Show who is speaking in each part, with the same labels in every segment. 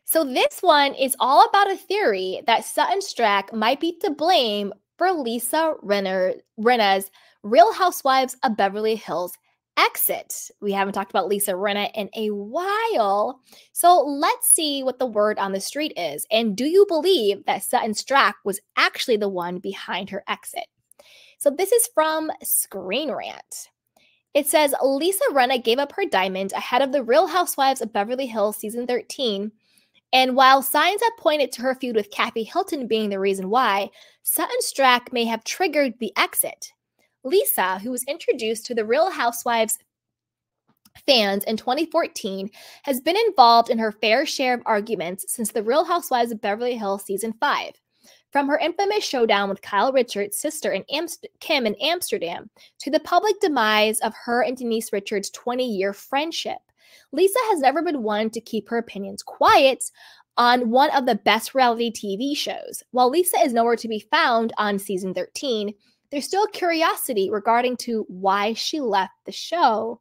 Speaker 1: So this one is all about a theory that Sutton Stracke might be to blame for Lisa Rinna's Real Housewives of Beverly Hills exit. We haven't talked about Lisa Rinna in a while. So let's see what the word on the street is. And do you believe that Sutton Stracke was actually the one behind her exit? So this is from Screen Rant. It says Lisa Rinna gave up her diamond ahead of the Real Housewives of Beverly Hills season 13. And while signs have pointed to her feud with Kathy Hilton being the reason why, Sutton Stracke may have triggered the exit. Lisa, who was introduced to the Real Housewives fans in 2014, has been involved in her fair share of arguments since the Real Housewives of Beverly Hills season 5. From her infamous showdown with Kyle Richards' sister Kim in Amsterdam, to the public demise of her and Denise Richards' 20-year friendship, Lisa has never been one to keep her opinions quiet on one of the best reality TV shows. While Lisa is nowhere to be found on season 13, there's still curiosity regarding to why she left the show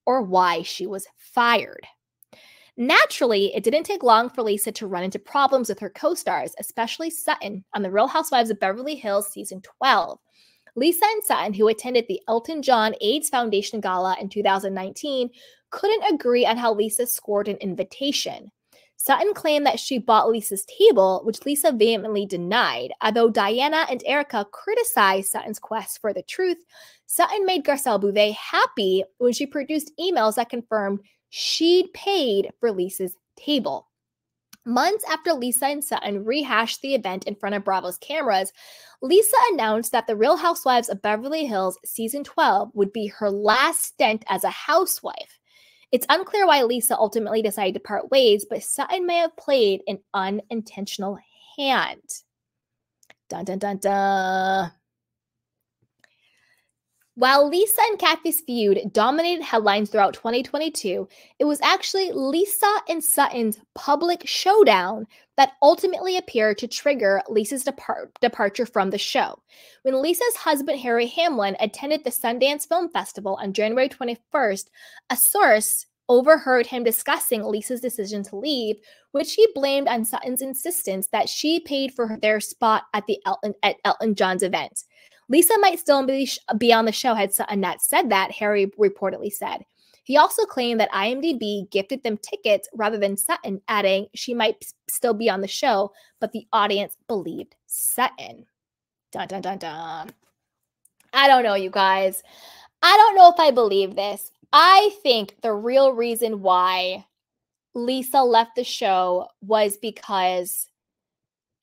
Speaker 1: or why she was fired. Naturally, it didn't take long for Lisa to run into problems with her co-stars, especially Sutton on The Real Housewives of Beverly Hills season 12. Lisa and Sutton, who attended the Elton John AIDS Foundation Gala in 2019, couldn't agree on how Lisa scored an invitation. Sutton claimed that she bought Lisa's table, which Lisa vehemently denied. Although Diana and Erica criticized Sutton's quest for the truth, Sutton made Garcelle Bouvet happy when she produced emails that confirmed she'd paid for Lisa's table. Months after Lisa and Sutton rehashed the event in front of Bravo's cameras, Lisa announced that The Real Housewives of Beverly Hills season 12 would be her last stint as a housewife. It's unclear why Lisa ultimately decided to part ways, but Sutton may have played an unintentional hand. Dun dun dun dun. While Lisa and Kathy's feud dominated headlines throughout 2022, it was actually Lisa and Sutton's public showdown that ultimately appeared to trigger Lisa's departure from the show. When Lisa's husband, Harry Hamlin, attended the Sundance Film Festival on January 21st, a source overheard him discussing Lisa's decision to leave, which he blamed on Sutton's insistence that she paid for their spot at Elton John's event. Lisa might still be on the show had Sutton not said that, Harry reportedly said. He also claimed that IMDb gifted them tickets rather than Sutton, adding she might still be on the show, but the audience believed Sutton. Dun, dun, dun, dun. I don't know, you guys. I don't know if I believe this. I think the real reason why Lisa left the show was because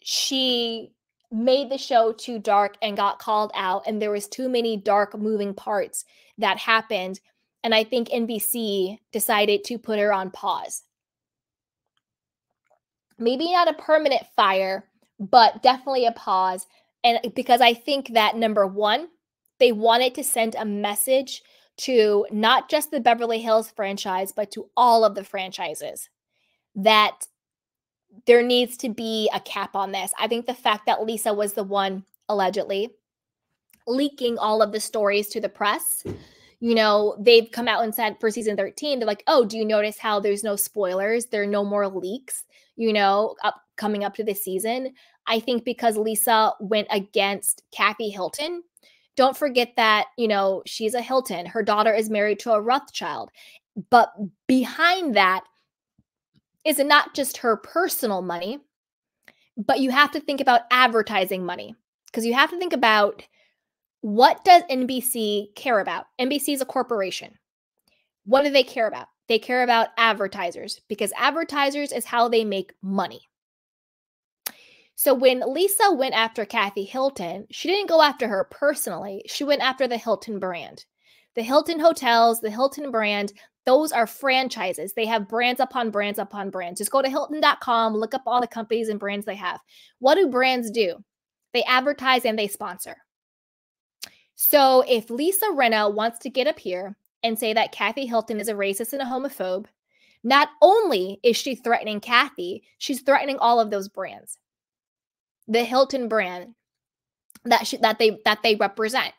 Speaker 1: she made the show too dark and got called out, and there was too many dark moving parts that happened, and I think NBC decided to put her on pause. Maybe not a permanent fire, but definitely a pause, and because I think that, number one, they wanted to send a message to not just the Beverly Hills franchise, but to all of the franchises that there needs to be a cap on this. I think the fact that Lisa was the one allegedly leaking all of the stories to the press, you know, they've come out and said for season 13, they're like, oh, do you notice how there's no spoilers? There are no more leaks, you know, coming up to this season. I think because Lisa went against Kathy Hilton. Don't forget that, you know, she's a Hilton. Her daughter is married to a Rothschild. But behind that, is it not just her personal money, but you have to think about advertising money, because you have to think about, what does NBC care about? NBC is a corporation. What do they care about? They care about advertisers, because advertisers is how they make money. So when Lisa went after Kathy Hilton, she didn't go after her personally. She went after the Hilton brand. The Hilton hotels, the Hilton brand, those are franchises. They have brands upon brands upon brands. Just go to Hilton.com, look up all the companies and brands they have. What do brands do? They advertise and they sponsor. So if Lisa Rinna wants to get up here and say that Kathy Hilton is a racist and a homophobe, not only is she threatening Kathy, she's threatening all of those brands. The Hilton brand that they represent.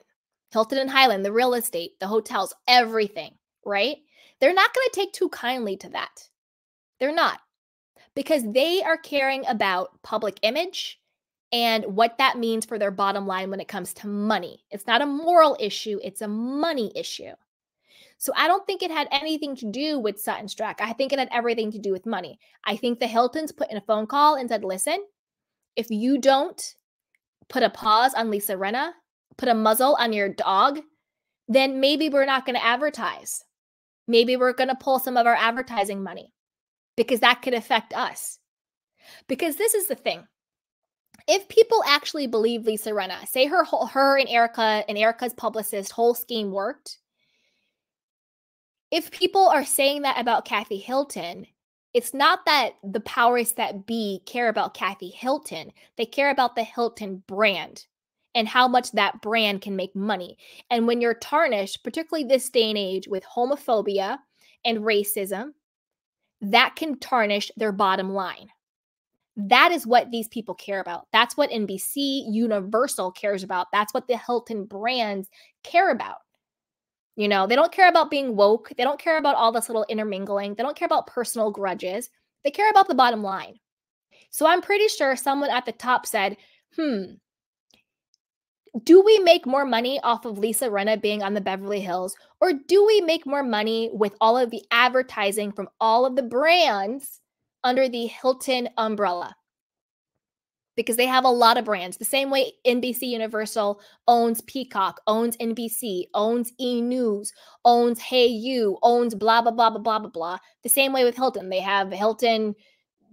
Speaker 1: Hilton and Highland, the real estate, the hotels, everything, right? They're not going to take too kindly to that. They're not, because they are caring about public image and what that means for their bottom line when it comes to money. It's not a moral issue, it's a money issue. So I don't think it had anything to do with Sutton Stracke. I think it had everything to do with money. I think the Hiltons put in a phone call and said, listen, if you don't put a pause on Lisa Rinna, put a muzzle on your dog, then maybe we're not going to advertise. Maybe we're going to pull some of our advertising money because that could affect us. Because this is the thing. If people actually believe Lisa Rinna, say her and Erica's publicist whole scheme worked, if people are saying that about Kathy Hilton, it's not that the powers that be care about Kathy Hilton. They care about the Hilton brand and how much that brand can make money. And when you're tarnished, particularly this day and age with homophobia and racism, that can tarnish their bottom line. That is what these people care about. That's what NBC Universal cares about. That's what the Hilton brands care about. You know, they don't care about being woke. They don't care about all this little intermingling. They don't care about personal grudges. They care about the bottom line. So I'm pretty sure someone at the top said, do we make more money off of Lisa Rinna being on the Beverly Hills? Or do we make more money with all of the advertising from all of the brands under the Hilton umbrella? Because they have a lot of brands. The same way NBC Universal owns Peacock, owns NBC, owns E! News, owns Hey You, owns blah, blah, blah, blah, blah, blah, blah. The same way with Hilton. They have Hilton,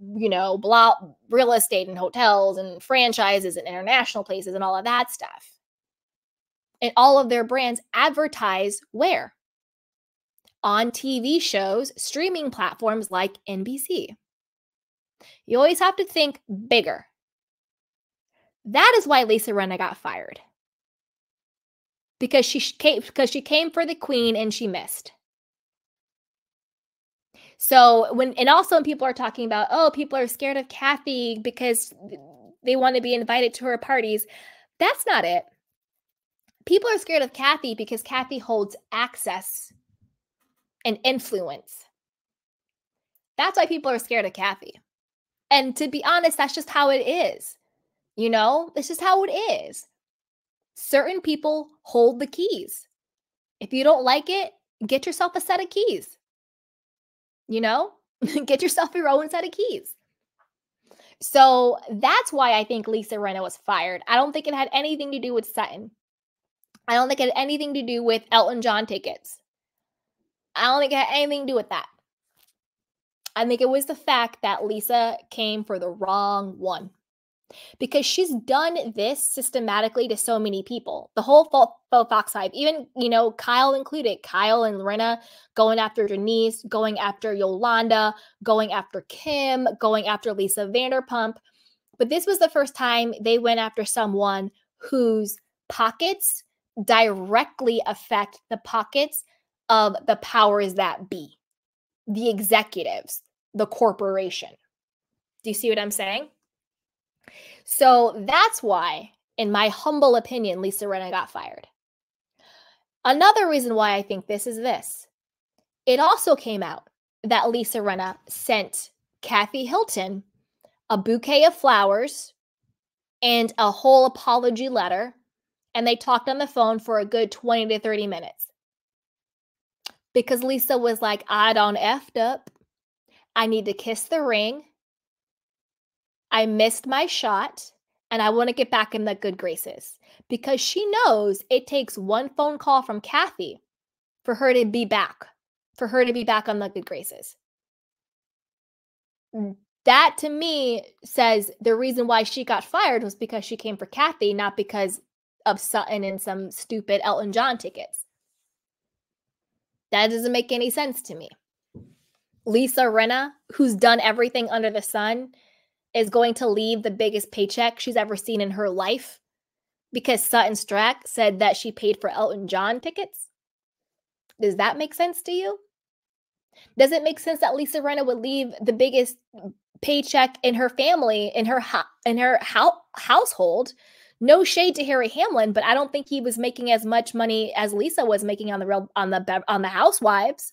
Speaker 1: blah, real estate and hotels and franchises and international places and all of that stuff. And all of their brands advertise where? On TV shows, streaming platforms like NBC. You always have to think bigger. That is why Lisa Rinna got fired. Because she came for the queen and she missed. So when people are talking about, oh, people are scared of Kathy because they want to be invited to her parties. That's not it. People are scared of Kathy because Kathy holds access and influence. That's why people are scared of Kathy. And to be honest, that's just how it is. This is how it is. Certain people hold the keys. If you don't like it, get yourself a set of keys. Get yourself your own set of keys. So that's why I think Lisa Rinna was fired. I don't think it had anything to do with Sutton. I don't think it had anything to do with Elton John tickets. I don't think it had anything to do with that. I think it was the fact that Lisa came for the wrong one. Because she's done this systematically to so many people. The whole Fox Hive, even, Kyle included. Kyle and Rinna going after Denise, going after Yolanda, going after Kim, going after Lisa Vanderpump. But this was the first time they went after someone whose pockets directly affect the pockets of the powers that be, the executives, the corporation. Do you see what I'm saying? So that's why, in my humble opinion, Lisa Rinna got fired. Another reason why I think this is this. It also came out that Lisa Rinna sent Kathy Hilton a bouquet of flowers and a whole apology letter, and they talked on the phone for a good 20 to 30 minutes. Because Lisa was like, I done effed up. I need to kiss the ring. I missed my shot, and I want to get back in the good graces. Because she knows it takes one phone call from Kathy for her to be back, on the good graces. That, to me, says the reason why she got fired was because she came for Kathy, not because of Sutton and some stupid Elton John tickets. That doesn't make any sense to me. Lisa Rinna, who's done everything under the sun, is going to leave the biggest paycheck she's ever seen in her life because Sutton Stracke said that she paid for Elton John tickets? Does that make sense to you? Does it make sense that Lisa Rinna would leave the biggest paycheck in her family, in her household? No shade to Harry Hamlin, but I don't think he was making as much money as Lisa was making on the Housewives.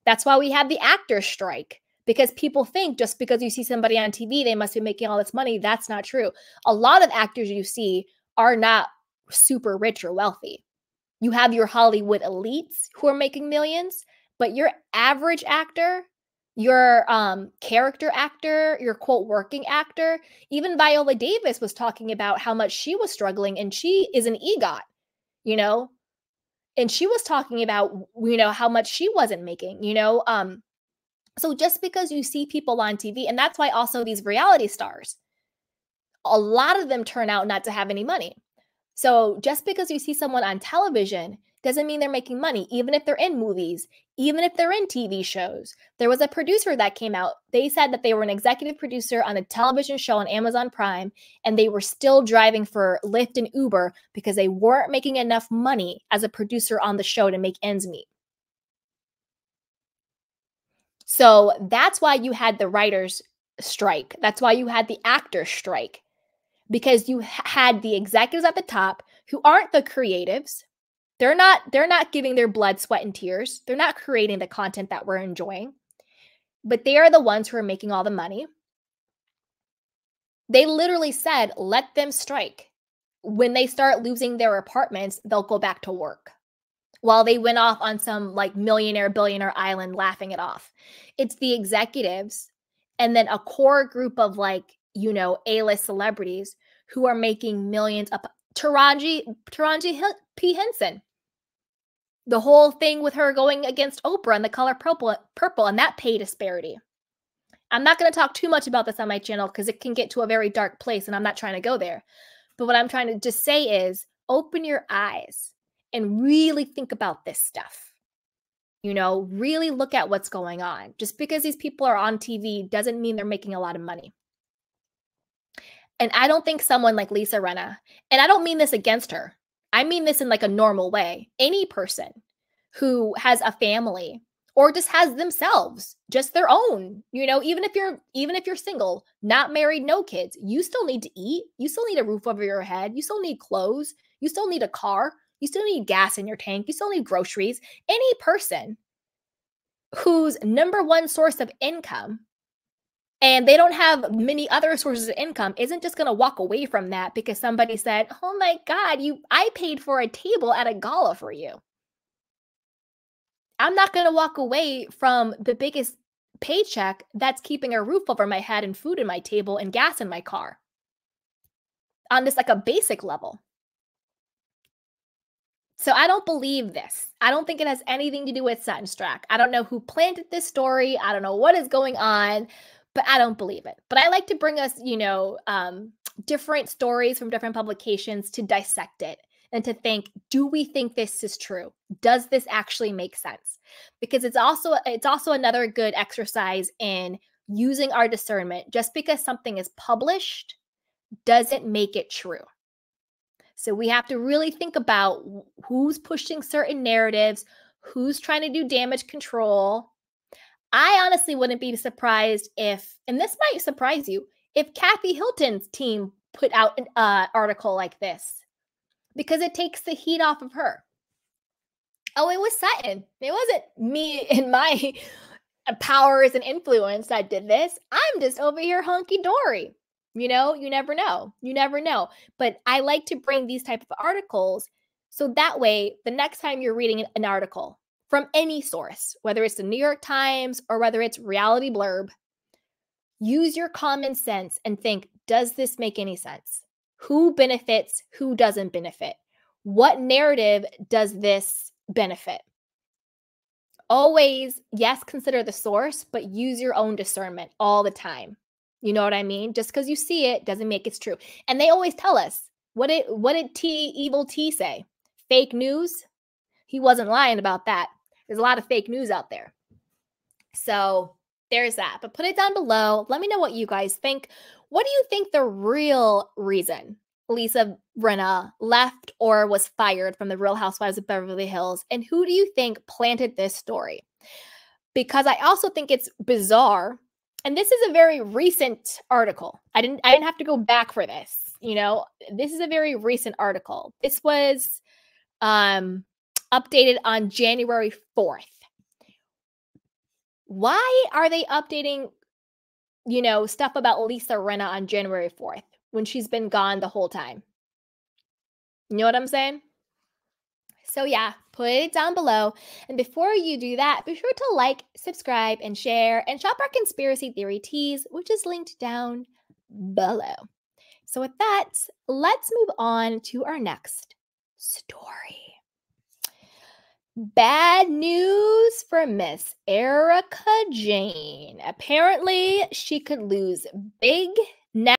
Speaker 1: That's why we have the actors strike, because people think just because you see somebody on TV, they must be making all this money. That's not true. A lot of actors you see are not super rich or wealthy. You have your Hollywood elites who are making millions, but your average actor, your character actor, your quote working actor, even Viola Davis was talking about how much she was struggling, and she is an EGOT, you know, and she was talking about, you know, how much she wasn't making, you know. So just because you see people on TV, and that's why also these reality stars, a lot of them turn out not to have any money. So just because you see someone on television doesn't mean they're making money, even if they're in movies, even if they're in TV shows. There was a producer that came out. They said that they were an executive producer on a television show on Amazon Prime, and they were still driving for Lyft and Uber because they weren't making enough money as a producer on the show to make ends meet. So that's why you had the writers strike. That's why you had the actors strike, because you had the executives at the top who aren't the creatives. They're not giving their blood, sweat, and tears. They're not creating the content that we're enjoying, but they are the ones who are making all the money. They literally said, let them strike. When they start losing their apartments, they'll go back to work, while they went off on some like millionaire, billionaire island laughing it off. It's the executives and then a core group of like, you know, A-list celebrities who are making millions up. Taraji P. Henson. The whole thing with her going against Oprah and The Color Purple and that pay disparity. I'm not going to talk too much about this on my channel because it can get to a very dark place and I'm not trying to go there. But what I'm trying to just say is open your eyes and really think about this stuff. You know, really look at what's going on. Just because these people are on TV doesn't mean they're making a lot of money. And I don't think someone like Lisa Rinna, and I don't mean this against her, I mean this in like a normal way. Any person who has a family or just has themselves, just their own, you know, even if you're single, not married, no kids, you still need to eat. You still need a roof over your head. You still need clothes. You still need a car. You still need gas in your tank. You still need groceries. Any person whose number one source of income, and they don't have many other sources of income, isn't just going to walk away from that because somebody said, oh my God, I paid for a table at a gala for you. I'm not going to walk away from the biggest paycheck that's keeping a roof over my head and food in my table and gas in my car on this like a basic level. So I don't believe this. I don't think it has anything to do with Sutton Stracke. I don't know who planted this story. I don't know what is going on, but I don't believe it. But I like to bring us, you know, different stories from different publications to dissect it and to think, do we think this is true? Does this actually make sense? Because it's also another good exercise in using our discernment. Just because something is published doesn't make it true. So we have to really think about who's pushing certain narratives, who's trying to do damage control. I honestly wouldn't be surprised if, and this might surprise you, if Kathy Hilton's team put out an article like this, because it takes the heat off of her. Oh, it was Sutton. It wasn't me and my powers and influence that did this. I'm just over here hunky-dory. You know, you never know. You never know. But I like to bring these type of articles so that way the next time you're reading an article from any source, whether it's the New York Times or whether it's Reality Blurb, use your common sense and think, does this make any sense? Who benefits? Who doesn't benefit? What narrative does this benefit? Always, yes, consider the source, but use your own discernment all the time. You know what I mean? Just because you see it doesn't make it's true. And they always tell us, what did Evil T say? Fake news? He wasn't lying about that. There's a lot of fake news out there. So there's that. But put it down below. Let me know what you guys think. What do you think the real reason Lisa Rinna left or was fired from the Real Housewives of Beverly Hills? And who do you think planted this story? Because I also think it's bizarre. And this is a very recent article. I didn't have to go back for this. You know, this is a very recent article. This was updated on January 4th. Why are they updating, stuff about Lisa Rinna on January 4th when she's been gone the whole time? You know what I'm saying? So yeah, put it down below. And before you do that, be sure to like, subscribe, and share, and shop our conspiracy theory teas, which is linked down below. So with that, let's move on to our next story. Bad news for Miss Erica Jane. Apparently, she could lose big